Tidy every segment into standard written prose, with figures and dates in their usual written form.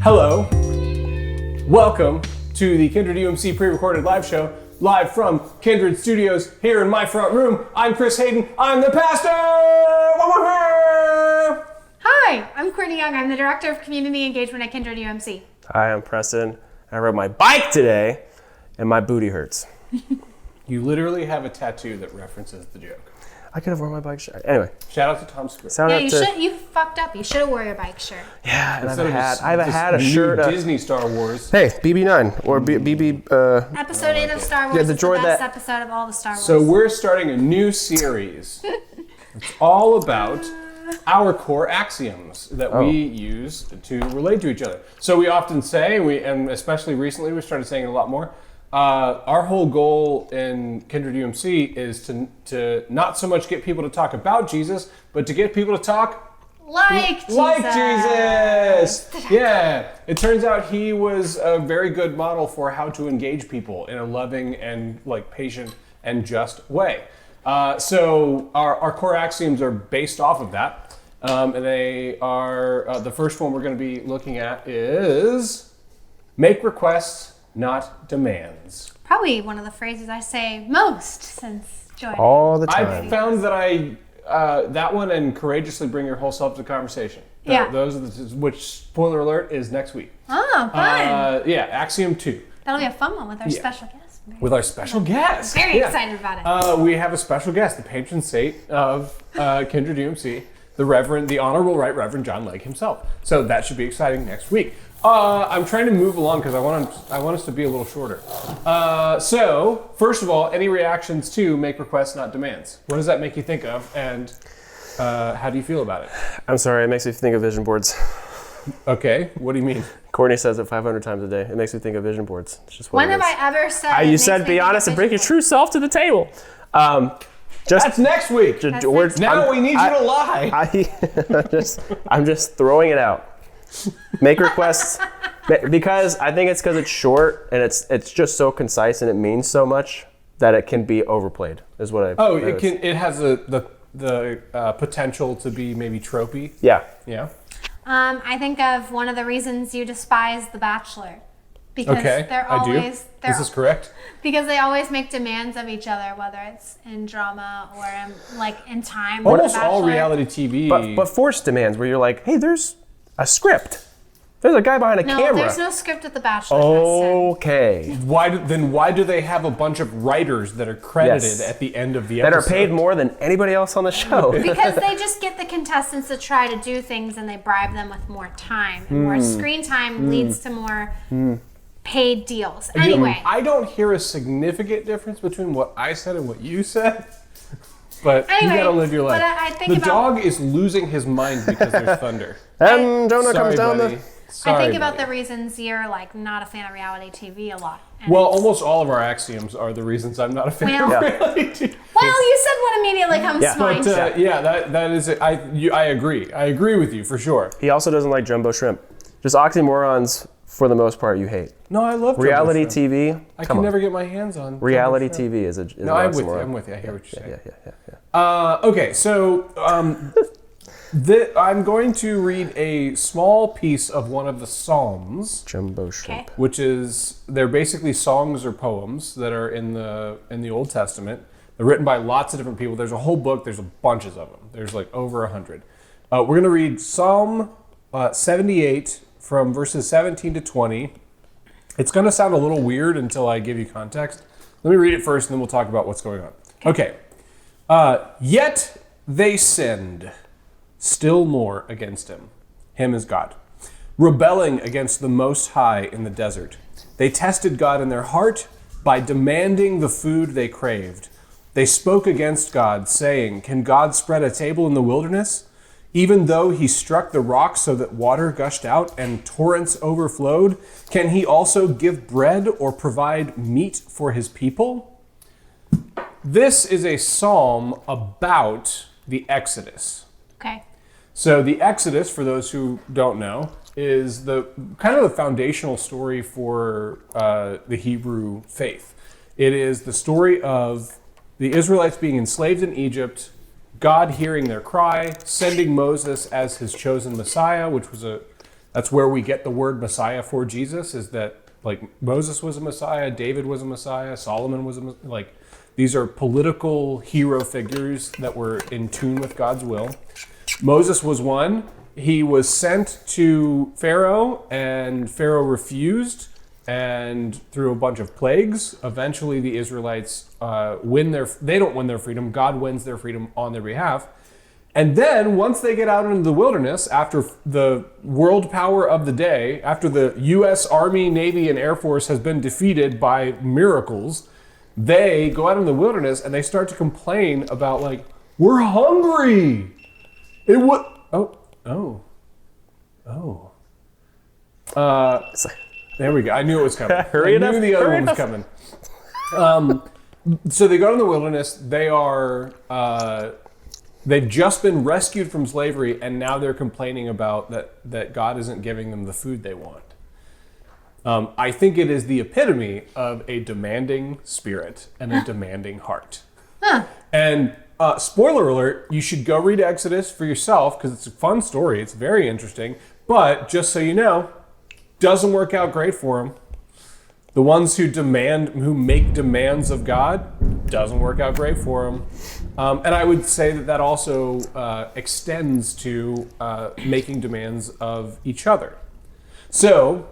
Hello, welcome to the Kindred UMC pre-recorded live show, live from Kindred Studios here in my front room. I'm Chris Hayden, I'm the pastor! Hi, I'm Courtney Young, I'm the Director of Community Engagement at Kindred UMC. Hi, I'm Preston. I rode my bike today and my booty hurts. You literally have a tattoo that references the joke. I could have worn my bike shirt. Anyway. Shout out to Tom Script. You fucked up. You should have worn your bike shirt. Yeah, and I have had a shirt. Disney Star Wars. Hey, BB9 or BB. Episode 8 of Star Wars is the best episode of all the Star Wars. So we're starting a new series. It's all about our core axioms that we use to relate to each other. So we often say, and especially recently we started saying it a lot more, our whole goal in Kindred UMC is to not so much get people to talk about Jesus, but to get people to talk like Jesus. Yeah. It turns out he was a very good model for how to engage people in a loving and patient and just way. So our core axioms are based off of that. And they are, the first one we're going to be looking at is make requests, not demands. Probably one of the phrases I say most since joining. All the time. I found that that one and courageously bring your whole self to conversation. Yeah. Those are which, spoiler alert, is next week. Oh, fun. Axiom 2. That'll be a fun one with our special guest. With our special guest. Very excited about it. We have a special guest, the patron saint of Kindred UMC, the Honorable Right Reverend John Legg himself. So that should be exciting next week. I'm trying to move along because I want us to be a little shorter. So, first of all, any reactions to make requests, not demands? What does that make you think of, and how do you feel about it? I'm sorry, it makes me think of vision boards. Okay, what do you mean? Courtney says it 500 times a day. It makes me think of vision boards. It's just what When it have is. I ever said You said be honest and bring your true self to the table. That's next week. Now we need you to lie. I'm just throwing it out. Make requests because I think it's because it's short and it's just so concise and it means so much that it can be overplayed. Is what I. Oh, it can. It has the potential to be maybe tropey. Yeah. Yeah. I think of one of the reasons you despise The Bachelor. Because they're always, This is correct. Because they always make demands of each other, whether it's in drama or in time. Almost all reality TV. But forced demands where you're like, hey, there's a script. There's a guy behind a camera. No, there's no script at The Bachelor. Okay. Why do they have a bunch of writers that are credited at the end of the episode? That are paid more than anybody else on the show. Because they just get the contestants to try to do things and they bribe them with more time. And more screen time leads to more paid deals. Anyway. I don't hear a significant difference between what I said and what you said. But you gotta live your life. I think dog is losing his mind because there's thunder. And Jonah comes down buddy. I think about the reasons you're not a fan of reality TV a lot. Well, almost all of our axioms are the reasons I'm not a fan of reality TV. Well, you said what immediately comes to mind. But that is it. I agree. I agree with you for sure. He also doesn't like jumbo shrimp. Just oxymorons for the most part you hate. No, I love reality TV. I can never get my hands on reality TV is an oxymoron. I'm with you. I hear what you're saying. Yeah. Okay, so I'm going to read a small piece of one of the Psalms. Jumbo shrimp. Which they're basically songs or poems that are in the Old Testament. They're written by lots of different people. There's a whole book. There's bunches of them. There's over 100. We're going to read Psalm 78 from verses 17 to 20. It's going to sound a little weird until I give you context. Let me read it first, and then we'll talk about what's going on. Okay. Yet they sinned still more against him is God, rebelling against the Most High in the desert. They tested God in their heart by demanding the food they craved. They spoke against God, saying, "Can God spread a table in the wilderness? Even though he struck the rock so that water gushed out and torrents overflowed, can he also give bread or provide meat for his people?" This is a psalm about the Exodus. Okay. So the Exodus, for those who don't know, is the kind of the foundational story for the Hebrew faith. It is the story of the Israelites being enslaved in Egypt, God hearing their cry, sending Moses as his chosen Messiah, which was That's where we get the word Messiah for Jesus, is that like Moses was a Messiah, David was a Messiah, Solomon was like these are political hero figures that were in tune with God's will. Moses was one. He was sent to Pharaoh, and Pharaoh refused, and through a bunch of plagues, eventually the Israelites they don't win their freedom. God wins their freedom on their behalf. And then once they get out into the wilderness, after the world power of the day, after the U.S. Army, Navy, and Air Force has been defeated by miracles, they go out in the wilderness and they start to complain about like, we're hungry. It would. There we go. I knew it was coming. Hurry I it up. knew the other Hurry one was coming. So they go in the wilderness. They are. They've just been rescued from slavery, and now they're complaining about that God isn't giving them the food they want. I think it is the epitome of a demanding spirit and a demanding heart. Huh. And spoiler alert, you should go read Exodus for yourself because it's a fun story. It's very interesting. But just so you know, doesn't work out great for them. The ones who make demands of God, doesn't work out great for them. And I would say that also extends to making demands of each other. So,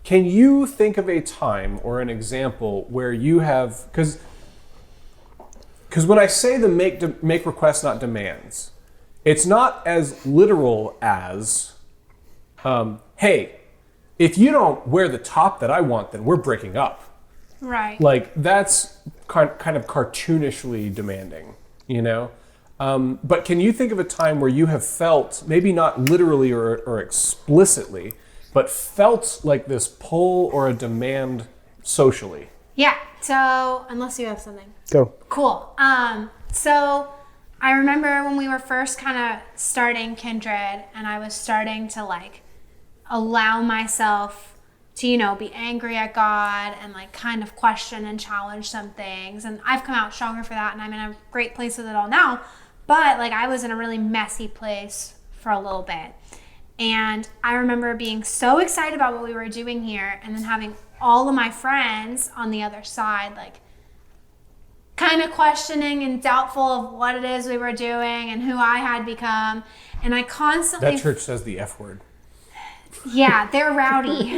can you think of a time or an example where you have, because when I say the make requests, not demands, it's not as literal as, hey, if you don't wear the top that I want, then we're breaking up. Right. Like, that's kind of cartoonishly demanding, you know? But can you think of a time where you have felt, maybe not literally or explicitly, but felt like this pull or a demand socially? Yeah. So, unless you have something. Go. Cool. So I remember when we were first kind of starting Kindred, and I was starting to like allow myself to, be angry at God and like kind of question and challenge some things. And I've come out stronger for that, and I'm in a great place with it all now. But like I was in a really messy place for a little bit. And I remember being so excited about what we were doing here, and then having all of my friends on the other side, like kind of questioning and doubtful of what it is we were doing and who I had become. And I constantly... That church says the F word. Yeah, they're rowdy.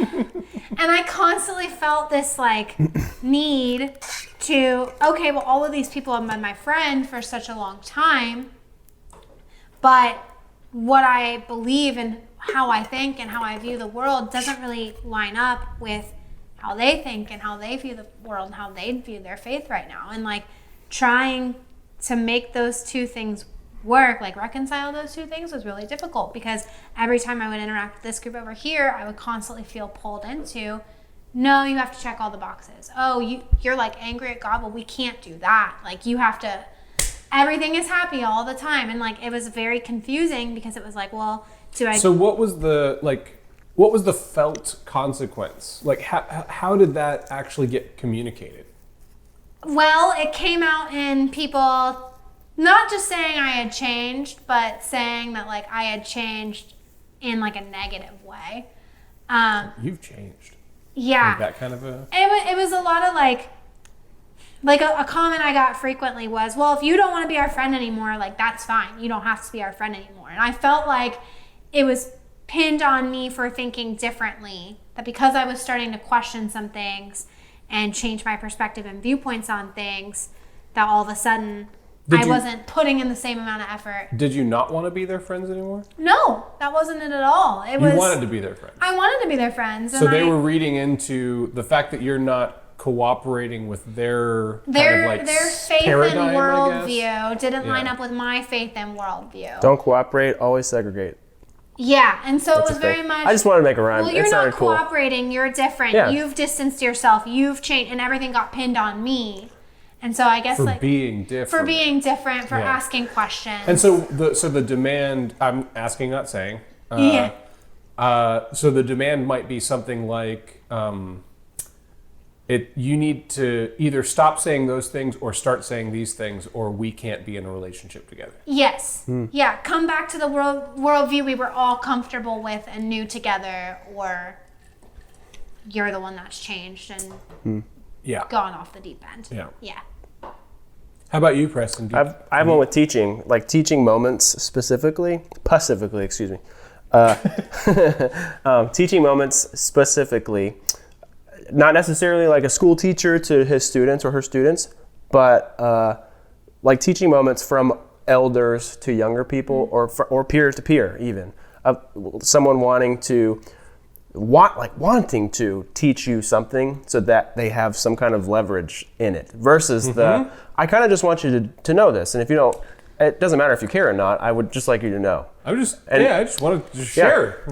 And I constantly felt this like need to, okay, well, all of these people have been my friend for such a long time, but what I believe and how I think and how I view the world doesn't really line up with how they think and how they view the world and how they view their faith right now. And like trying to make those two things work, like reconcile those two things, was really difficult, because every time I would interact with this group over here, I would constantly feel pulled into, no, you have to check all the boxes. Oh, you're like angry at God. Well, we can't do that. Like you have to, everything is happy all the time. And like, it was very confusing, because it was like, well, So what was the felt consequence? Like how did that actually get communicated? Well, it came out in people not just saying I had changed, but saying that like I had changed in like a negative way. You've changed. Yeah. Like that kind of a... It was a lot of like a comment I got frequently was, well, if you don't want to be our friend anymore, like that's fine. You don't have to be our friend anymore. And I felt like it was pinned on me for thinking differently, that because I was starting to question some things and change my perspective and viewpoints on things, that all of a sudden I wasn't putting in the same amount of effort. Did you not want to be their friends anymore? No, that wasn't it at all. You wanted to be their friends. I wanted to be their friends. So they were reading into the fact that you're not cooperating with their faith paradigm, and worldview didn't line up with my faith and worldview. Don't cooperate, always segregate. Yeah, and so That's it was very much... I just wanted to make a rhyme. Well, you're it not cool. cooperating, you're different. Yeah. You've distanced yourself, you've changed, and everything got pinned on me. And so I guess for being different. For being different, for asking questions. And so the demand, I'm asking, not saying. So the demand might be something like, you need to either stop saying those things or start saying these things, or we can't be in a relationship together. Yes. Yeah. Come back to the worldview we were all comfortable with and knew together, or you're the one that's changed and gone off the deep end. Yeah. Yeah. How about you, Preston? I have one with teaching, like teaching moments specifically, excuse me. Teaching moments specifically, not necessarily like a school teacher to his students or her students, but like teaching moments from elders to younger people, or peer to peer even. Someone wanting to teach you something so that they have some kind of leverage in it, versus I kind of just want you to know this, and if you don't, it doesn't matter if you care or not, I would just like you to know. I just wanted to share.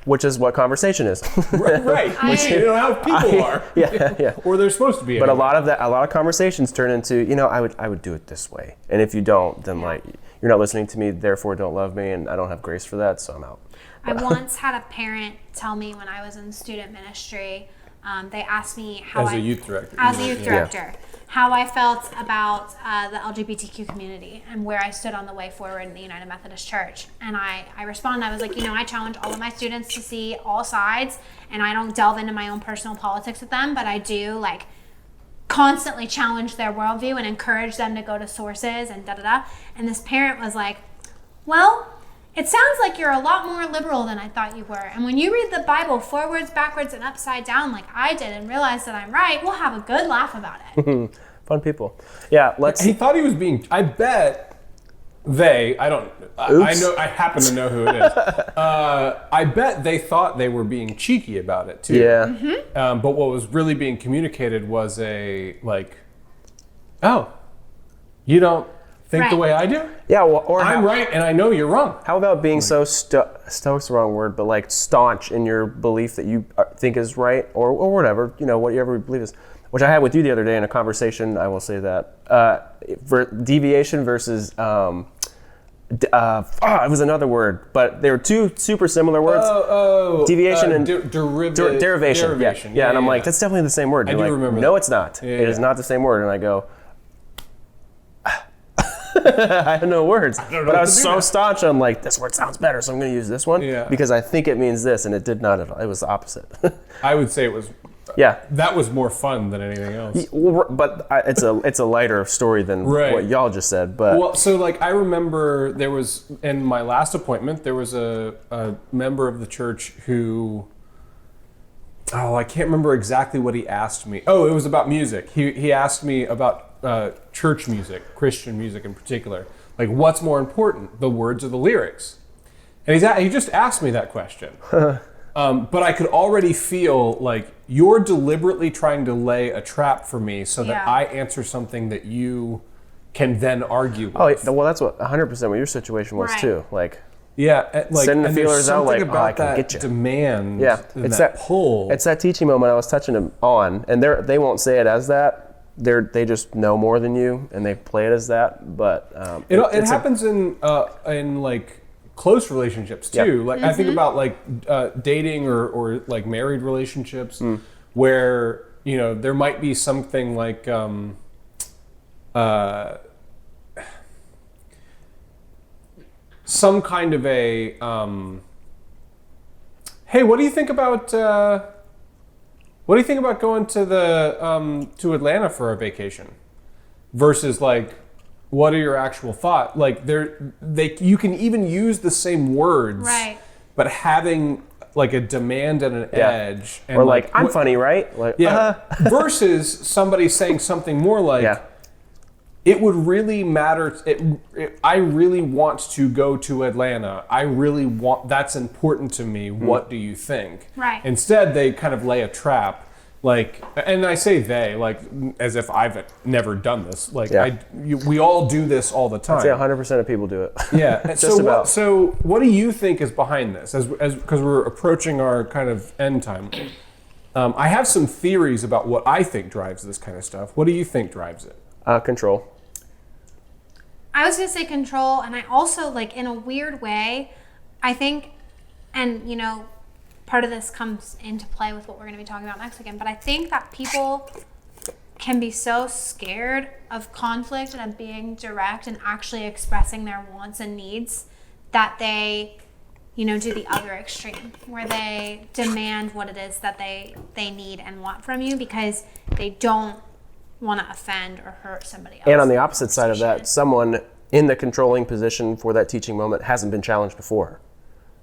Which is what conversation is. Right. You know how people are. Yeah. Or they're supposed to be. But a lot of conversations turn into, I would do it this way. And if you don't, then like, you're not listening to me, therefore don't love me, and I don't have grace for that, so I'm out. I once had a parent tell me when I was in student ministry, they asked me how as a youth director, how I felt about the LGBTQ community and where I stood on the way forward in the United Methodist Church. And I responded, I was like, I challenge all of my students to see all sides, and I don't delve into my own personal politics with them, but I do like constantly challenge their worldview and encourage them to go to sources and da-da-da. And this parent was like, well, it sounds like you're a lot more liberal than I thought you were. And when you read the Bible forwards, backwards, and upside down like I did and realize that I'm right, we'll have a good laugh about it. Fun people. Yeah, He thought he was being, I bet I happen to know who it is. I bet they thought they were being cheeky about it too. Yeah. But what was really being communicated was oh, you don't think the way I do? Yeah, or I'm right and I know you're wrong. How about being so stoic's the wrong word, but like staunch in your belief that you think is right, or whatever, whatever you believe is. Which I had with you the other day in a conversation, I will say that. Deviation versus, it was another word, but they were two super similar words. Deviation and derivation. Yeah, and I'm like, that's definitely the same word. I do remember no, that. it's not. It is not the same word. And I go, I have no words. But I was so staunch, I'm like, this word sounds better, so I'm going to use this one because I think it means this, and it did not at all. It was the opposite. I would say it was. Yeah, that was more fun than anything else. But it's a lighter story than what y'all just said. But I remember there was, in my last appointment, there was a member of the church who, I can't remember exactly what he asked me. Oh, it was about music. He asked me about church music, Christian music in particular. Like, what's more important, the words or the lyrics? And he just asked me that question. But I could already feel like you're deliberately trying to lay a trap for me so that I answer something that you can then argue with. Oh, well, that's what 100% what your situation was too. Like, sending the feelers out, like, about I can get you. Demand. It's that pull. It's that teaching moment I was touching them on, and they won't say it as that. They just know more than you, and they play it as that. But it happens in like close relationships too. Like I think about like dating or like married relationships where there might be something like some kind of a hey, what do you think about going to the to Atlanta for a vacation versus like, what are your actual thoughts? Like you can even use the same words, but having like a demand and an edge, and or like I'm funny, right? Like versus somebody saying something more like, it would really matter. I really want to go to Atlanta. That's important to me. What do you think? Right. Instead, they kind of lay a trap. Like, and I say they, like, as if I've never done this. Like, we all do this all the time. I'd say 100% of people do it. Yeah. So what do you think is behind this? As because we're approaching our kind of end time. I have some theories about what I think drives this kind of stuff. What do you think drives it? Control. I was going to say control, and I also, like, in a weird way, I think, and, part of this comes into play with what we're going to be talking about next again. But I think that people can be so scared of conflict and of being direct and actually expressing their wants and needs that they, do the other extreme where they demand what it is that they need and want from you because they don't want to offend or hurt somebody else. And on the opposite side of that, someone in the controlling position for that teaching moment hasn't been challenged before.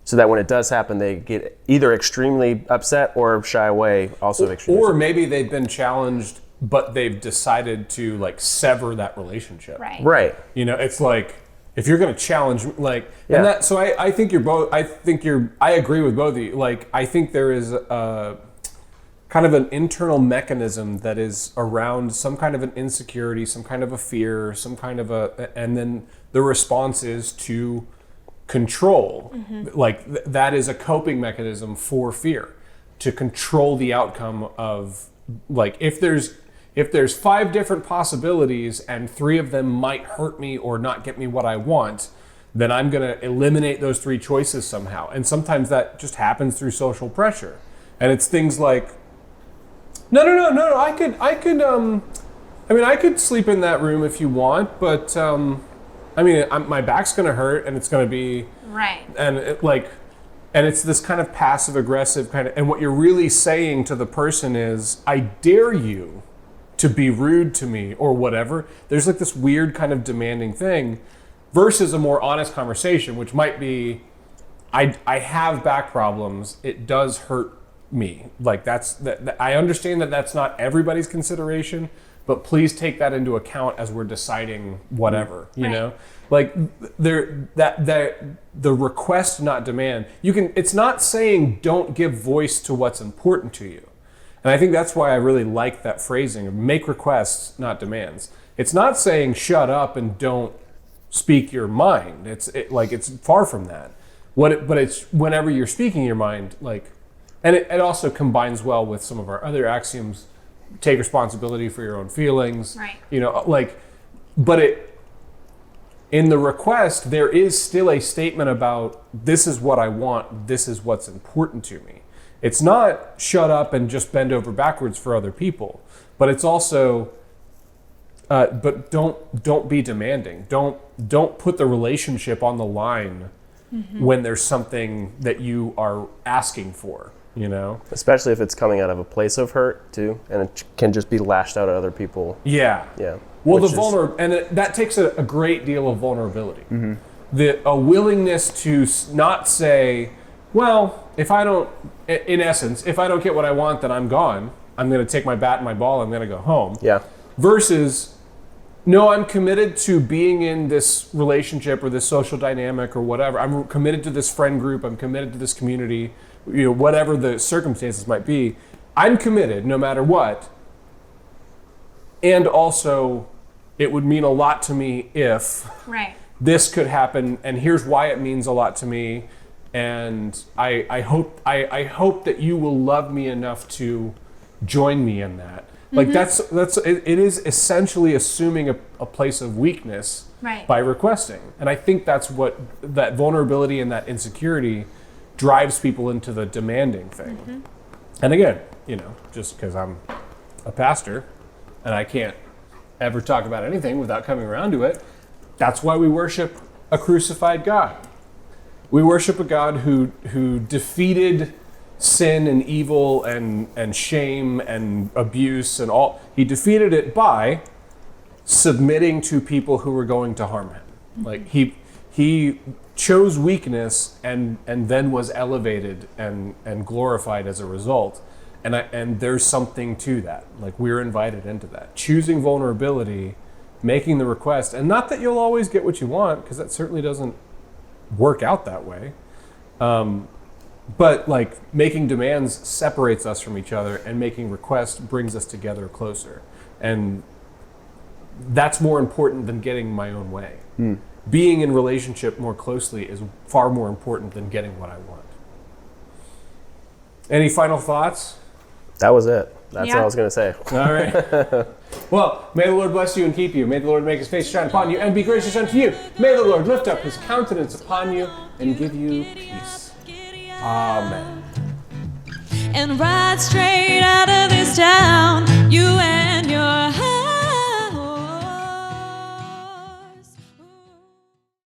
So that when it does happen, they get either extremely upset or shy away, also extremely Or maybe they've been challenged, but they've decided to like sever that relationship. Right. It's like, if you're going to challenge, like, Yeah. and that, so I think I agree with both of you. Like, I think there is a kind of an internal mechanism that is around some kind of an insecurity, some kind of a fear, some kind of and then the response is to control. Like, that is a coping mechanism for fear, to control the outcome of, like, if there's 5 different possibilities and 3 of them might hurt me or not get me what I want, then I'm going to eliminate those 3 choices somehow. And sometimes that just happens through social pressure. And it's things like, no, I could sleep in that room if you want, but my back's going to hurt and it's going to be Right. And and it's this kind of passive aggressive kind of, and what you're really saying to the person is, I dare you to be rude to me or whatever. There's like this weird kind of demanding thing versus a more honest conversation, which might be, I have back problems. It does hurt me. Like I understand that that's not everybody's consideration, but please take that into account as we're deciding whatever, you know? Like the request, not demand. It's not saying don't give voice to what's important to you. And I think that's why I really like that phrasing of make requests, not demands. It's not saying shut up and don't speak your mind. It's far from that. But it's whenever you're speaking your mind, and it also combines well with some of our other axioms. Take responsibility for your own feelings. Right. In the request, there is still a statement about this is what I want, this is what's important to me. It's not shut up and just bend over backwards for other people, but it's also, but don't be demanding. Don't put the relationship on the line when there's something that you are asking for. Especially if it's coming out of a place of hurt too, and it can just be lashed out at other people. Yeah. Well, that takes a great deal of vulnerability. A willingness to not say, well, if I don't get what I want, then I'm gone. I'm going to take my bat and my ball. I'm going to go home. Yeah. Versus, no, I'm committed to being in this relationship or this social dynamic or whatever. I'm committed to this friend group. I'm committed to this community. Whatever the circumstances might be, I'm committed no matter what. And also, it would mean a lot to me if this could happen, and here's why it means a lot to me. And I hope that you will love me enough to join me in that. Like it is essentially assuming a place of weakness by requesting. And I think that's what that vulnerability and that insecurity drives people into the demanding thing. And again, just because I'm a pastor and I can't ever talk about anything without coming around to it, that's why we worship a crucified God. We worship a God who defeated sin and evil and shame and abuse and all. He defeated it by submitting to people who were going to harm him. Like he chose weakness and then was elevated and glorified as a result. And there's something to that. Like, we're invited into that. Choosing vulnerability, making the request, and not that you'll always get what you want, because that certainly doesn't work out that way. But making demands separates us from each other, and making requests brings us together closer. And that's more important than getting my own way. Being in relationship more closely is far more important than getting what I want. Any final thoughts? That was it. That's all I was going to say. All right. Well, may the Lord bless you and keep you. May the Lord make his face shine upon you and be gracious unto you. May the Lord lift up his countenance upon you and give you peace. Amen. and ride straight out of this town. You and your